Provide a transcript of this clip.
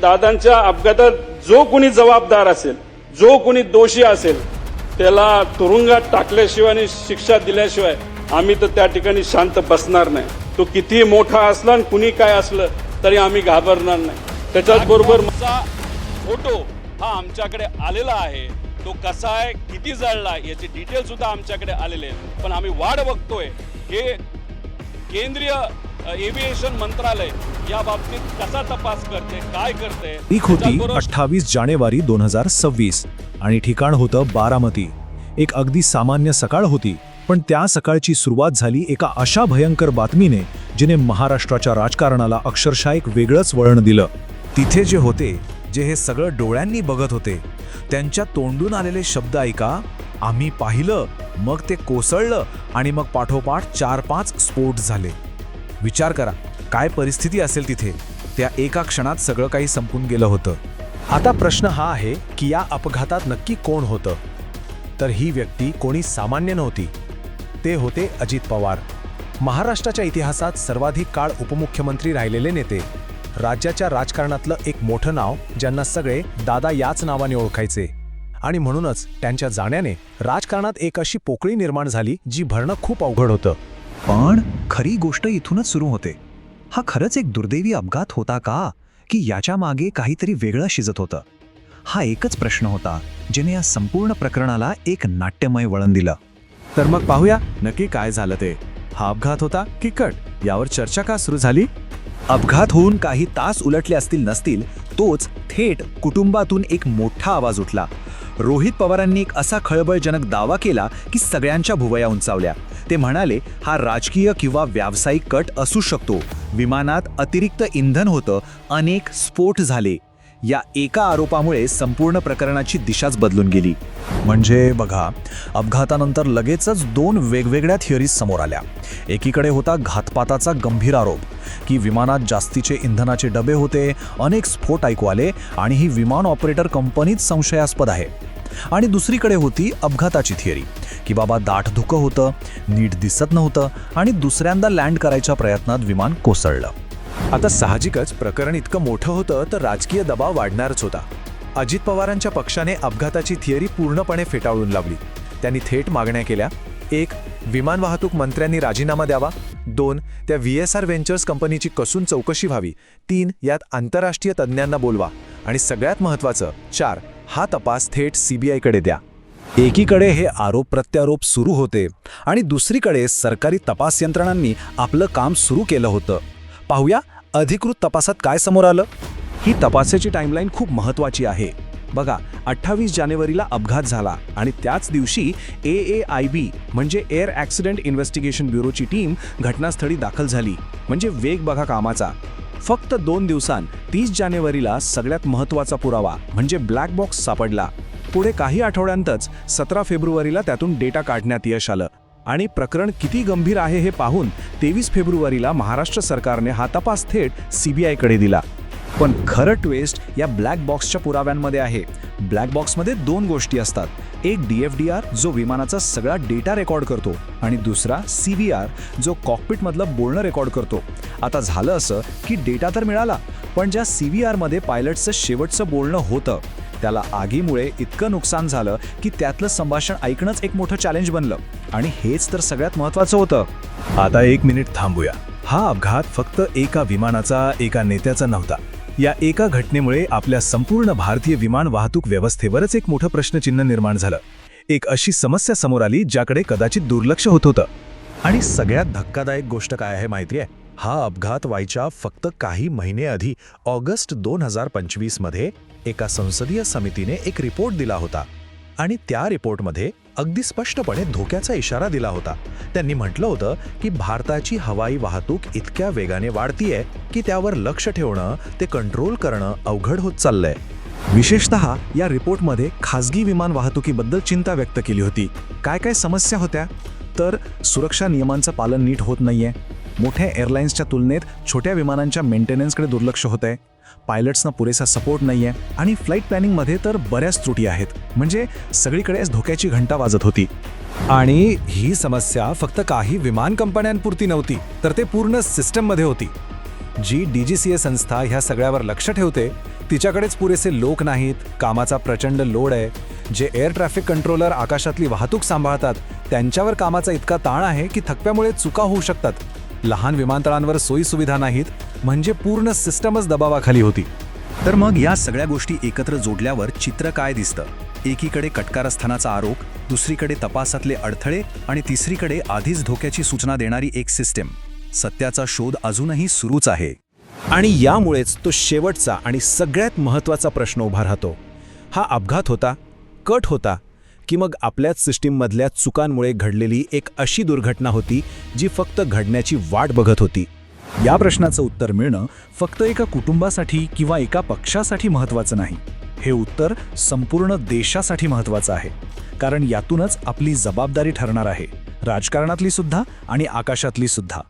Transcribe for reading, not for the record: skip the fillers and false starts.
दादांच्या अपघातात जो कोणी जबाबदार असेल, जो कोणी दोषी असेल, त्याला तुरुंगात टाकल्याशिवाय आणि शिक्षा दिल्याशिवाय आम्ही तर त्या ठिकाणी शांत बसणार नाही. तो किती मोठा असला आणि कुणी काय असलं तरी आम्ही घाबरणार नाही. त्याच्याच बरोबर फोटो हा आमच्याकडे आलेला आहे. तो कसा आहे, किती जळला याचे डिटेल सुद्धा आमच्याकडे आलेले आहेत. पण आम्ही वाट बघतोय की केंद्रीय एव्हिएशन मंत्रालय या बाबतीत कसा तपास करते, काय करते. तारीख होती 28 जानेवारी 2026 आणि ठिकाण होतं बारामती. एक अगदी सामान्य सकाळ होती, पण त्या सकाळची सुरुवात झाली एका अशा भयंकर बातमीने जिने महाराष्ट्राच्या राजकारणाला अक्षरशः एक वेगळंच वळण दिलं. तिथे जे होते, जे हे सगळं डोळ्यांनी बघत होते, त्यांच्या तोंडून आलेले शब्द ऐका. आम्ही पाहिलं, मग ते कोसळलं आणि मग पाठोपाठ 4-5 स्फोट झाले. विचार करा, काय परिस्थिती असेल तिथे. त्या एका क्षणात सगळं काही संपून गेलं होतं. आता प्रश्न हा आहे की या अपघातात नक्की कोण होतं? तर ही व्यक्ती कोणी सामान्य नव्हती. ते होते अजित पवार, महाराष्ट्राच्या इतिहासात सर्वाधिक काळ उपमुख्यमंत्री राहिलेले नेते, राज्याच्या राजकारणातलं एक मोठं नाव, ज्यांना सगळे दादा याच नावाने ओळखायचे. आणि म्हणूनच त्यांच्या जाण्याने राजकारणात एक अशी पोकळी निर्माण झाली जी भरणं खूप अवघड होतं. पण खरी गोष्ट इथूनच सुरू होते. हा खरंच एक दुर्दैवी अपघात होता का, की याच्या मागे काहीतरी वेगळं शिजत होतं? हा एकच प्रश्न होता जिने या संपूर्ण प्रकरणाला एक नाट्यमय वळण दिलं. तर मग पाहूया नक्की काय झालं ते. हा अपघात होता की कट, यावर चर्चा का सुरू झाली? अपघात होऊन काही तास उलटले असतील नसतील, तोच थेट कुटुंबातून एक मोठा आवाज उठला. रोहित पवारांनी एक असा खळबळजनक दावा केला की सगळ्यांच्या भुवया उंचावल्या. ते म्हणाले, हा राजकीय किंवा व्यावसायिक कट असू शकतो. विमानात अतिरिक्त इंधन होतं, अनेक स्फोट झाले. या एका आरोपामुळे संपूर्ण प्रकरणाची दिशाच बदलून गेली. म्हणजे बघा, अपघातानंतर लगेचच 2 वेगवेगळ्या थिअरीज समोर आल्या. एकीकडे होता घातपाताचा गंभीर आरोप की विमानात जास्तीचे इंधनाचे डबे होते, अनेक स्फोट ऐकू आले आणि ही विमान ऑपरेटर कंपनीच संशयास्पद आहे. आणि दुसरीकडे होती अपघाताची थिअरी की बाबा दाट धुकं होतं, नीट दिसत नव्हतं आणि दुसऱ्यांदा लँड करायच्या प्रयत्नात विमान कोसळलं. आता साहजिकच प्रकरण इतकं मोठं होतं तर राजकीय दबाव वाढणारच होता. अजित पवारांच्या पक्षाने अपघाताची थिअरी पूर्णपणे फेटाळून लावली. त्यांनी थेट मागण्या केल्या. 1. विमान वाहतूक मंत्र्यांनी राजीनामा द्यावा. 2. त्या VSR व्हेंचर्स कंपनीची कसून चौकशी व्हावी. 3. यात आंतरराष्ट्रीय तज्ज्ञांना बोलवा. आणि सगळ्यात महत्त्वाचं 4. हा तपास थेट CBIकडे द्या. एकीकडे हे आरोप प्रत्यारोप सुरू होते आणि दुसरीकडे सरकारी तपास यंत्रणांनी आपलं काम सुरू केलं होतं. पाहूया अधिकृत तपासात काय समोर आलं. ही तपासाची टाईमलाईन खूप महत्त्वाची आहे. बघा, 28 जानेवारीला अपघात झाला आणि त्याच दिवशी AAIB म्हणजे एअर ॲक्सिडेंट इन्व्हेस्टिगेशन ब्युरोची टीम घटनास्थळी दाखल झाली. म्हणजे वेग बघा कामाचा. फक्त 2 दिवसांत 30 जानेवारीला सगळ्यात महत्त्वाचा पुरावा म्हणजे ब्लॅक बॉक्स सापडला. पुढे काही आठवड्यांतच 17 फेब्रुवारीला त्यातून डेटा काढण्यात यश आलं. आणि प्रकरण किती गंभीर आहे हे पाहून 23 फेब्रुवारीला महाराष्ट्र सरकारने हा तपास थेट CBIकडे दिला. पण खरं ट्विस्ट या ब्लॅक बॉक्सच्या पुराव्यांमध्ये आहे. ब्लॅक बॉक्समध्ये 2 गोष्टी असतात. एक DFDR जो विमानाचा सगळा डेटा रेकॉर्ड करतो आणि दुसरा CVR जो कॉकपिटमधलं बोलणं रेकॉर्ड करतो. आता झालं असं की डेटा तर मिळाला, पण ज्या CVRमध्ये पायलटचं शेवटचं बोलणं होतं त्याला आगीमुळे इतकं नुकसान झालं की त्यातलं संभाषण ऐकणंच एक मोठं चॅलेंज बनलं. आणि हेच तर सगळ्यात महत्त्वाचं होतं. आता 1 मिनिट थांबूया. हा अपघात फक्त एका विमानाचा, एका नेत्याचा नव्हता. या एका घटनेमुळे आपल्या संपूर्ण भारतीय विमान वाहतूक व्यवस्थेवरच एक मोठं प्रश्नचिन्ह निर्माण झालं. एक अशी समस्या समोर आली ज्याकडे कदाचित दुर्लक्ष होत होतं. आणि सगळ्यात धक्कादायक गोष्ट काय आहे माहिती आहे? हा अपघात व्हायच्या फक्त काही महिने आधी ऑगस्ट 2025 मध्ये एका संसदीय समितीने एक रिपोर्ट दिला होता. आणि त्या रिपोर्टमध्ये अगदी स्पष्टपणे धोक्याचा इशारा दिला होता. त्यांनी म्हटलं होतं की भारताची हवाई वाहतूक इतक्या वेगाने वाढतीये की त्यावर लक्ष ठेवणं, ते कंट्रोल करणं अवघड होत चाललंय. विशेषतः या रिपोर्टमध्ये खासगी विमान वाहतुकीबद्दल चिंता व्यक्त केली होती. काय काय समस्या होत्या? तर सुरक्षा नियमांचं पालन नीट होत नाहीये, मोठ्या एअरलाइन्सच्या तुलनेत छोट्या विमानांच्या मेंटेनन्सकडे दुर्लक्ष होतंय, पायलट्सना पुरेसा सपोर्ट नाहीये आणि फ्लाईट प्लॅनिंगमध्ये तर बऱ्याच त्रुटी आहेत. म्हणजे सगळीकडेच धोक्याची घंटा वाजत होती. आणि ही समस्या फक्त काही विमान कंपन्यांपुरती नव्हती, तर ते पूर्ण सिस्टममध्ये होती. जी DGCA संस्था ह्या सगळ्यावर लक्ष ठेवते तिच्याकडेच पुरेसे लोक नाहीत, कामाचा प्रचंड लोड आहे. जे एअर ट्रॅफिक कंट्रोलर आकाशातली वाहतूक सांभाळतात त्यांच्यावर कामाचा इतका ताण आहे की थकव्यामुळे चुका होऊ शकतात. लहान विमानतळांवर सोयीसुविधा नाहीत, म्हणजे पूर्ण सिस्टमच दबावाखाली होती. तर मग या सगळ्या गोष्टी एकत्र जोडल्यावर चित्र काय दिसतं? एकीकडे कटकारस्थानाचा आरोप, दुसरीकडे तपासातले अडथळे आणि तिसरीकडे आधीच धोक्याची सूचना देणारी एक सिस्टीम. सत्याचा शोध अजूनही सुरूच आहे. आणि यामुळेच तो शेवटचा आणि सगळ्यात महत्त्वाचा प्रश्न उभा राहतो. हा अपघात होता, कट होता, की मग आपल्याच सिस्टीममधल्या चुकांमुळे घडलेली एक अशी दुर्घटना होती जी फक्त घडण्याची वाट बघत होती? या प्रश्नाचं उत्तर मिळणं फक्त एका कुटुंबासाठी किंवा एका पक्षासाठी महत्त्वाचं नाही. हे उत्तर संपूर्ण देशासाठी महत्त्वाचं आहे. कारण यातूनच आपली जबाबदारी ठरणार आहे, राजकारणातली सुद्धा आणि आकाशातली सुद्धा.